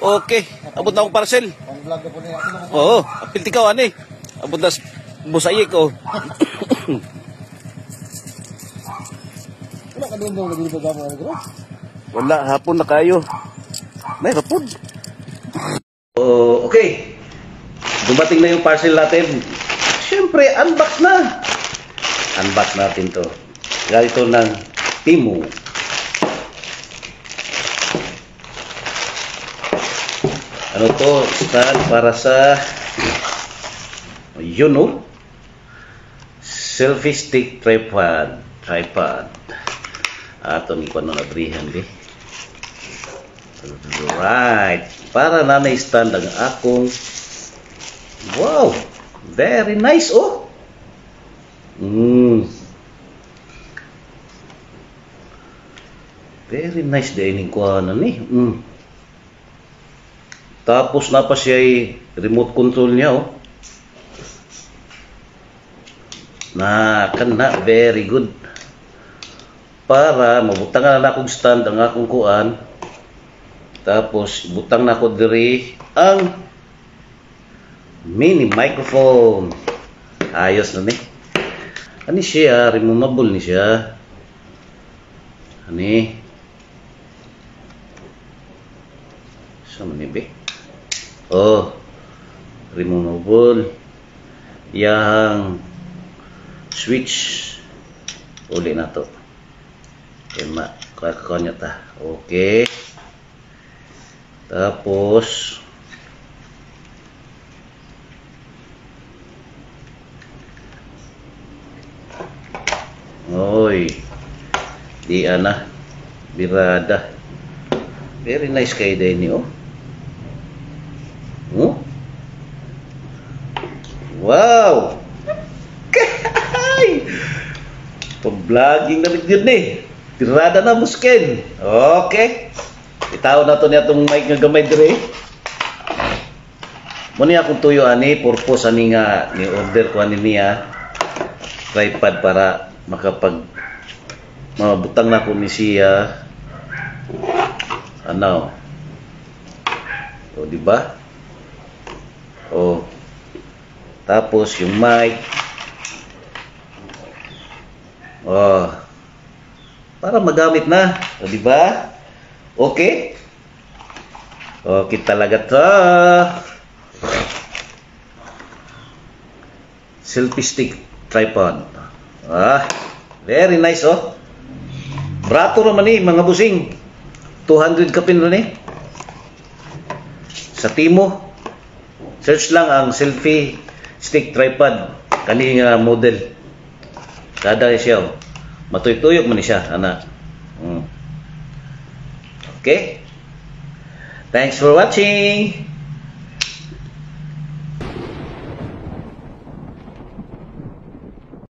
Okay, abot na akong parcel. Pang-vlog na po niya. Oo, apil tikaw, ani. Abot na busayik, oh. Wala ka doon daw nagulubog ako ano ko? Wala, hapon na kayo. May hapon. Oh, okay. Dumating na yung parcel natin. Siyempre, unbox na. Unbox natin to. Ganito ng Temu. Ano to? Stand para sa yun, no? Selfie stick tripod. Ato ni kuno na brihan di. Right. Para na stand ang akong wow. Very nice, oh. Very nice din yung kuhanan ni. Tapos na pa siya remote control niya, oh. Na very good. Para mabutang na akong stand ang akong kuan. Tapos butang na ko diri ang mini microphone. Ayos na ni. Ani siya, removable ni siya. Ani. Sa man ni be? Oh. Removable. Yang switch uli na to. Kakakanya ta. Okay. Tapos oy. Di ana birada. Very nice kay day ni, oh. Wow. Pag-vlogging na yun eh. Tirada na muskin. Okay. Itaw na to niya itong mic nga gamay dire. Muna akong tuyo ani. Purpose ani nga ni order ko ani niya. Tripod para makapag mabutang na ko ni siya. Ano? O diba? O. Tapos yung mic. Oh. Para magamit na. O diba? Okay? Okay talaga to. Selfie stick tripod. Very nice, oh. Brato naman eh, mga busing. 200 kapin rin eh. Sa Temu. Search lang ang selfie stick tripod. Kaning model. Kada siya, oh. Matuy-tuyok man siya, anak. Okay? Thanks for watching.